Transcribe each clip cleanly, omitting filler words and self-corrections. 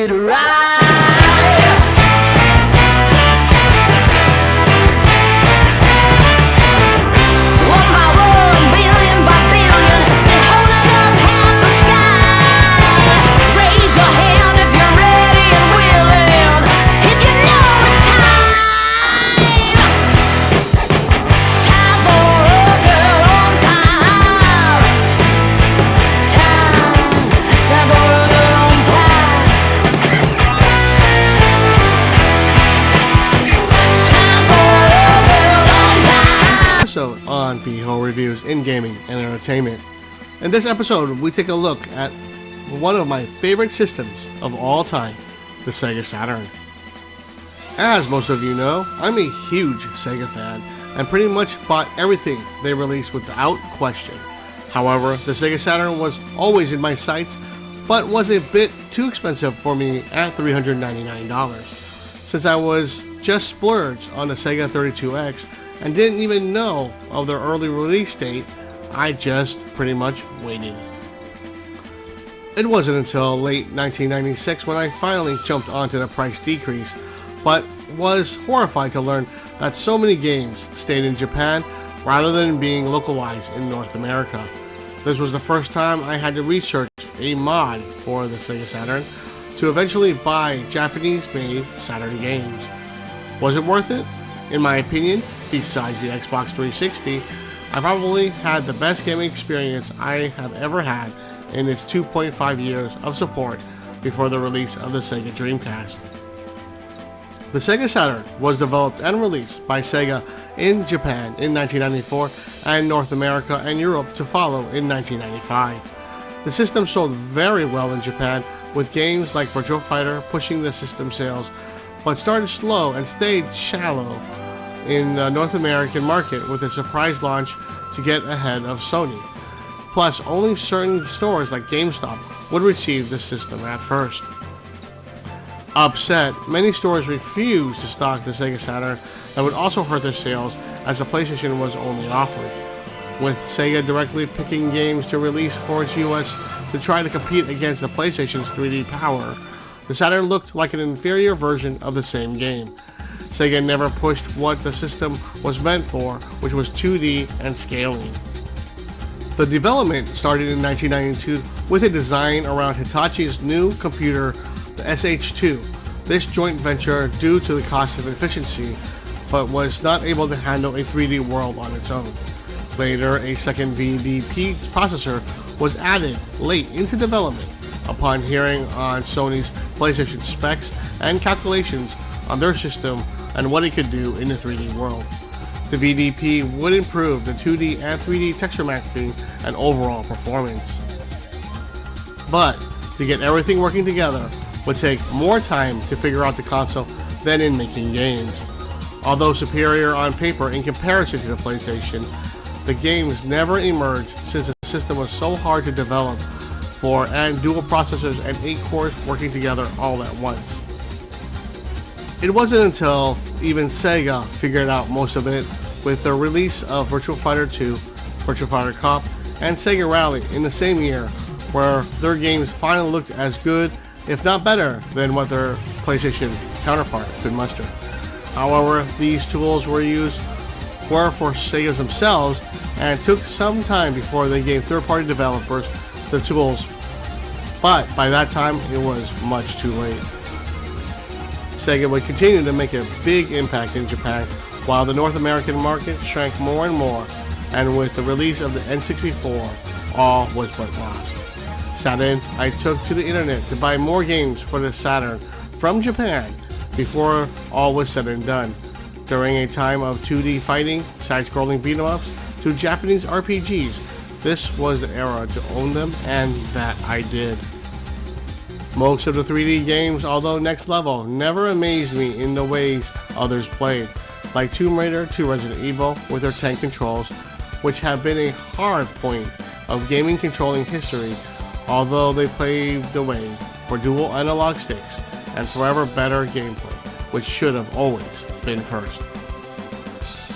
it right. One by one, billion by billion, they're holding up half the sky. Raise your hand if you're ready and willing, if you know it's time. Time for a girl on time. Time for a girl on time. Time for a girl on time. Episode on Behold Reviews in Gaming and Entertainment. In this episode, we take a look at one of my favorite systems of all time, the Sega Saturn. As most of you know, I'm a huge Sega fan and pretty much bought everything they released without question. However, the Sega Saturn was always in my sights, but was a bit too expensive for me at $399. Since I was just splurged on the Sega 32X and didn't even know of their early release date, I just pretty much waited. It wasn't until late 1996 when I finally jumped onto the price decrease, but was horrified to learn that so many games stayed in Japan rather than being localized in North America. This was the first time I had to research a mod for the Sega Saturn to eventually buy Japanese-made Saturn games. Was it worth it? In my opinion, besides the Xbox 360, I probably had the best gaming experience I have ever had in its 2.5 years of support before the release of the Sega Dreamcast. The Sega Saturn was developed and released by Sega in Japan in 1994 and North America and Europe to follow in 1995. The system sold very well in Japan, with games like Virtua Fighter pushing the system sales, but started slow and stayed shallow in the North American market with a surprise launch to get ahead of Sony. Plus, only certain stores like GameStop would receive the system at first. Upset, many stores refused to stock the Sega Saturn. That would also hurt their sales as the PlayStation was only offered. With Sega directly picking games to release for its US to try to compete against the PlayStation's 3D power, the Saturn looked like an inferior version of the same game. Sega never pushed what the system was meant for, which was 2D and scaling. The development started in 1992 with a design around Hitachi's new computer, the SH2. This joint venture, due to the cost of efficiency, but was not able to handle a 3D world on its own. Later, a second VDP processor was added late into development upon hearing on Sony's PlayStation specs and calculations on their system and what it could do in the 3D world. The VDP would improve the 2D and 3D texture mapping and overall performance. But to get everything working together would take more time to figure out the console than in making games. Although superior on paper in comparison to the PlayStation, the games never emerged since the system was so hard to develop for, and dual processors and 8 cores working together all at once. It wasn't until even Sega figured out most of it with the release of Virtua Fighter 2, Virtua Fighter Cop, and Sega Rally in the same year, where their games finally looked as good, if not better, than what their PlayStation counterpart could muster. However, these tools were for Sega themselves, and took some time before they gave third-party developers the tools, but by that time it was much too late. Sega would continue to make a big impact in Japan, while the North American market shrank more and more, and with the release of the N64, all was but lost. Saturn, I took to the internet to buy more games for the Saturn from Japan before all was said and done. During a time of 2D fighting, side-scrolling beat-em-ups, to Japanese RPGs, this was the era to own them, and that I did. Most of the 3D games, although next level, never amazed me in the ways others played, like Tomb Raider to Resident Evil with their tank controls, which have been a hard point of gaming controlling history, although they paved the way for dual analog sticks and forever better gameplay, which should have always been first.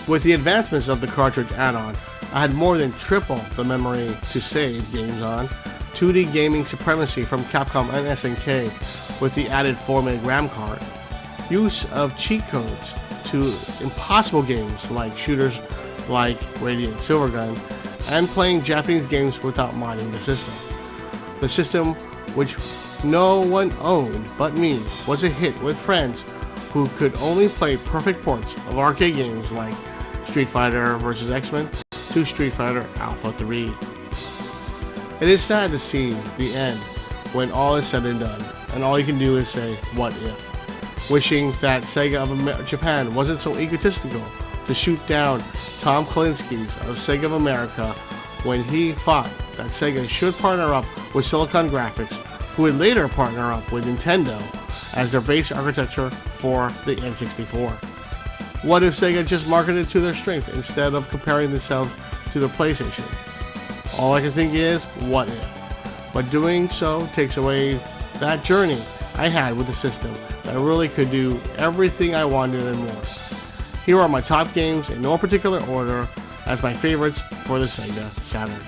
With the advancements of the cartridge add-on, I had more than triple the memory to save games on. 2D gaming supremacy from Capcom and SNK with the added 4-meg RAM card, use of cheat codes to impossible games like shooters like Radiant Silvergun, and playing Japanese games without modding the system. The system, which no one owned but me, was a hit with friends who could only play perfect ports of arcade games like Street Fighter vs. X-Men to Street Fighter Alpha 3. It is sad to see the end when all is said and done, and all you can do is say, what if? Wishing that Sega of Japan wasn't so egotistical to shoot down Tom Kalinski's of Sega of America when he thought that Sega should partner up with Silicon Graphics, who would later partner up with Nintendo as their base architecture for the N64. What if Sega just marketed to their strength instead of comparing themselves to the PlayStation? All I can think is, what if? But doing so takes away that journey I had with the system that really could do everything I wanted and more. Here are my top games in no particular order as my favorites for the Sega Saturn.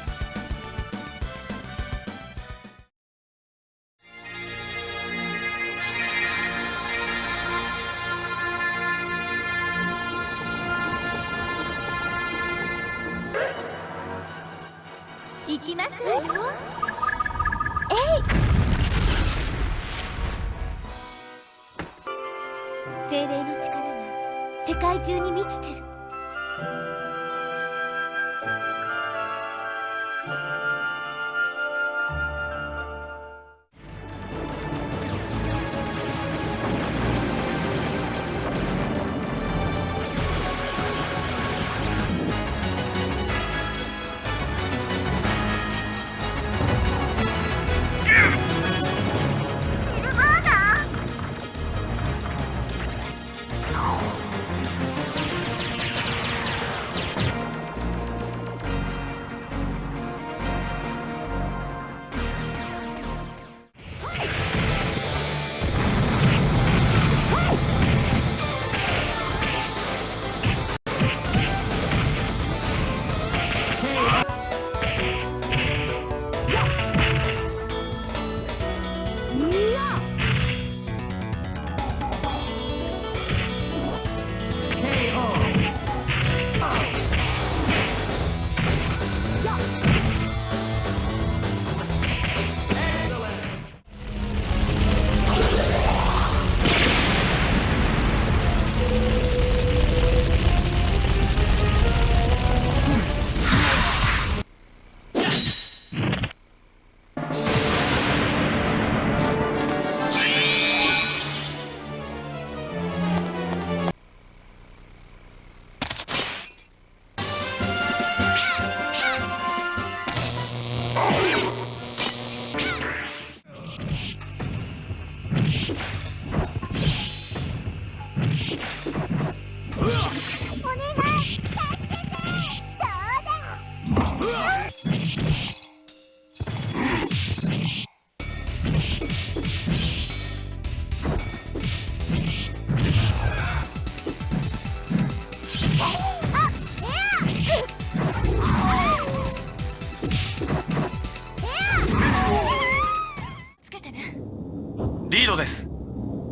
リードです。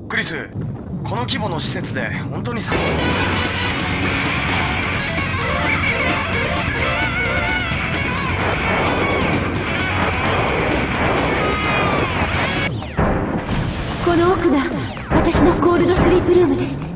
クリス、この規模の施設で本当にこの奥が私のコールドスリープルームです。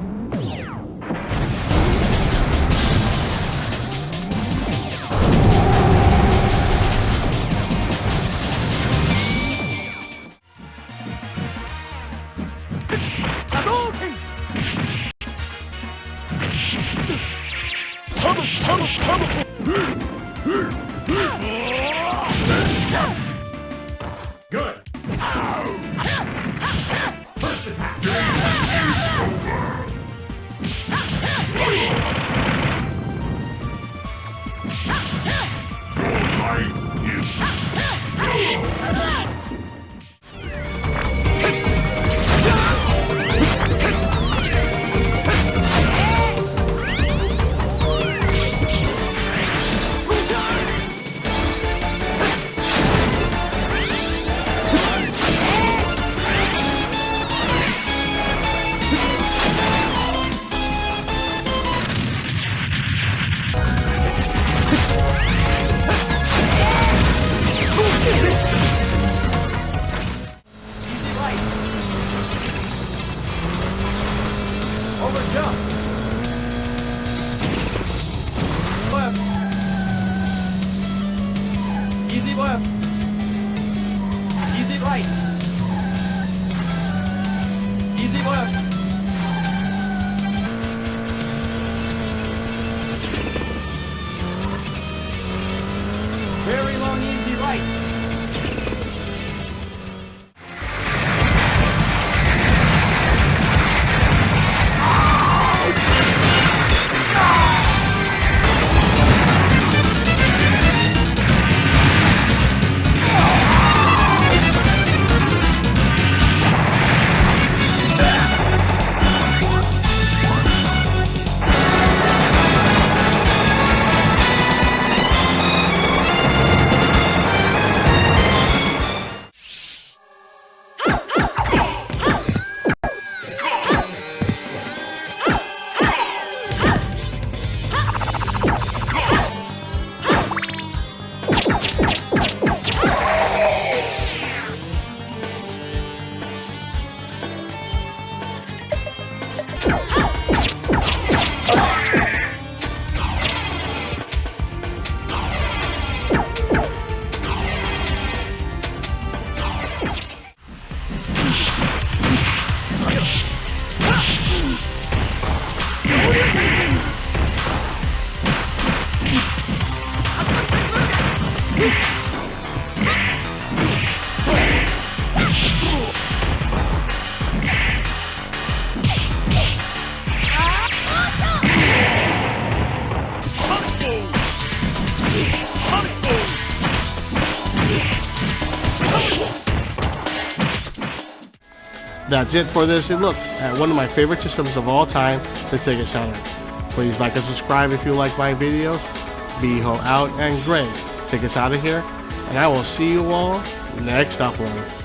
over, jump. Left. Easy left. Easy right. Easy left. Very long, easy right. That's it for this look at one of my favorite systems of all time, the Sega Saturn. Please like and subscribe if you like my videos. Beho out, and Greg, take us out of here, and I will see you all next upload.